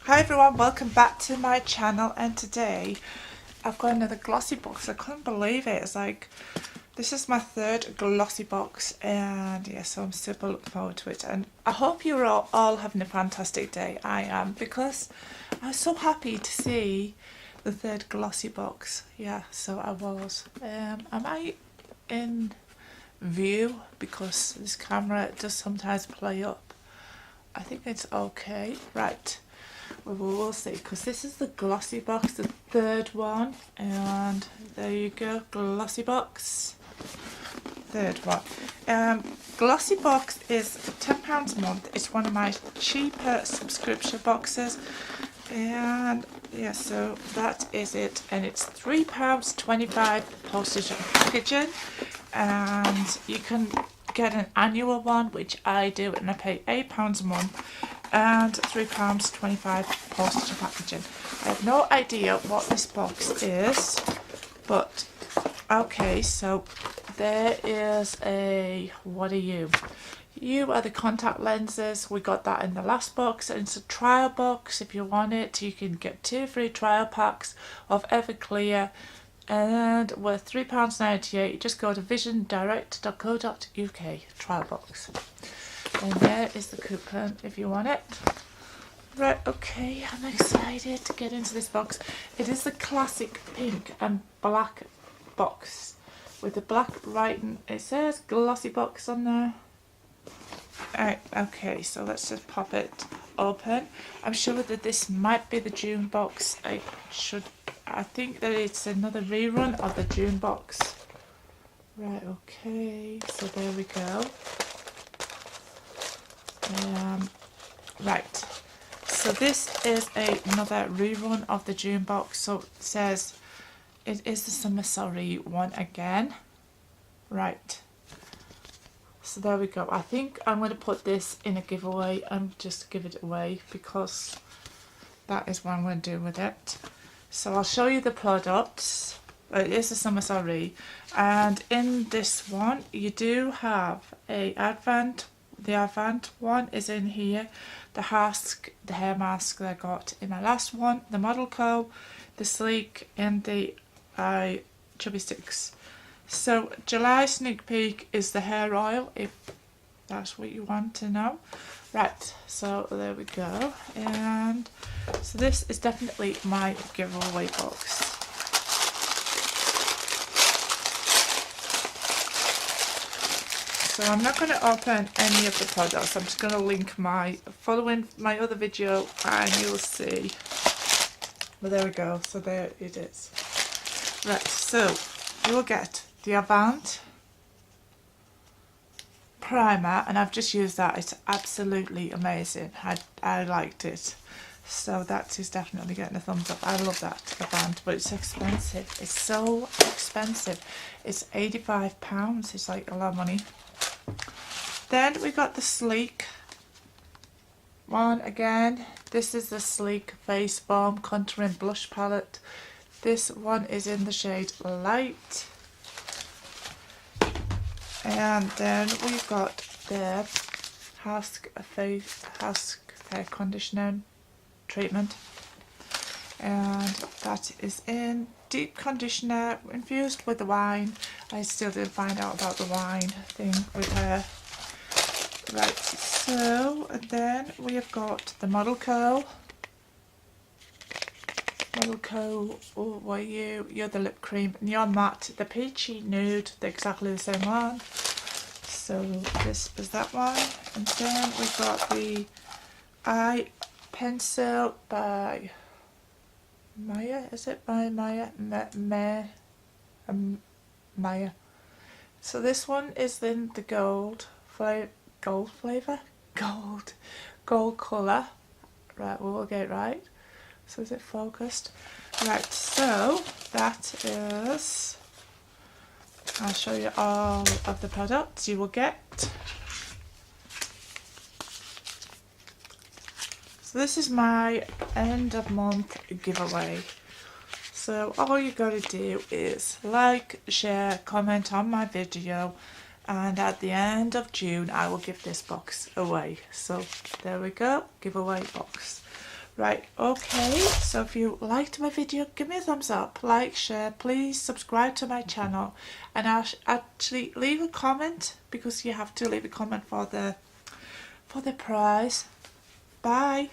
Hi everyone, welcome back to my channel, and today I've got another glossy box. I couldn't believe it. It's like, this is my third glossy box, and yeah, so I'm super looking forward to it, and I hope you're all having a fantastic day. I am, because I was so happy to see the third glossy box. Yeah, so I was. Am I in view? Because this camera does sometimes play up. I think it's okay. Right. Well, we'll see, because this is the glossy box, the third one, and there you go, glossy box, third one. Glossy box is £10 a month. It's one of my cheaper subscription boxes, and yeah, so that is it, and it's £3.25 postage and packaging, and you can get an annual one, which I do, and I pay £8 a month and £3.25 postage and packaging. I have no idea what this box is, but okay, so there is a, what are you? You are the contact lenses. We got that in the last box, and it's a trial box. If you want it, you can get 2 free trial packs of Everclear, and worth £3.98. You just go to visiondirect.co.uk, trial box. And there is the coupon if you want it. Right, okay, I'm excited to get into this box. It is the classic pink and black box with the black writing. It says glossy box on there. Right, okay, so let's just pop it open. I'm sure that this might be the June box. I think that it's another rerun of the June box. Right, okay, so there we go. Right, so this is another rerun of the June box. So it says it is the Summer Soiree one again. Right, so there we go. I think I'm going to put this in a giveaway and just give it away, because that is what I'm going to do with it. So I'll show you the products. It is the Summer Soiree, and in this one you do have a Advent. The Advent one is in here, the hair mask that I got in my last one, the Model Co, the Sleek, and the Chubby Sticks. So July sneak peek is the hair oil, if that's what you want to know. Right, so there we go, and so this is definitely my giveaway box. So I'm not going to open any of the products. I'm just going to link following my other video, and you'll see. Well, there we go. So there it is. Right, so you will get the Avant primer, and I've just used that. It's absolutely amazing. I liked it. So that is definitely getting a thumbs up. I love that Avant, but it's expensive. It's so expensive. It's £85. It's like a lot of money. Then we got the Sleek one again. This is the Sleek Face Balm Contouring Blush Palette. This one is in the shade Light. And then we've got the Hask Hair Conditioning Treatment. And that is in Deep Conditioner infused with the wine. I still didn't find out about the wine thing with her. Right, so and then we have got the Model Co. Model Co, oh, what are you? You're the lip cream, and you're matte. The Peachy Nude, they're exactly the same one. So this is that one. And then we've got the Eye Pencil by Maya, is it by Maya? Maya. So this one is in the gold colour. Right, we'll get it right. So is it focused? Right, so that is, I'll show you all of the products you will get. So this is my end of month giveaway. So all you gotta do is like, share, comment on my video, and at the end of June I will give this box away. So there we go, giveaway box. Right, okay, so if you liked my video, give me a thumbs up, like, share, please subscribe to my channel, and actually leave a comment, because you have to leave a comment for the prize. Bye.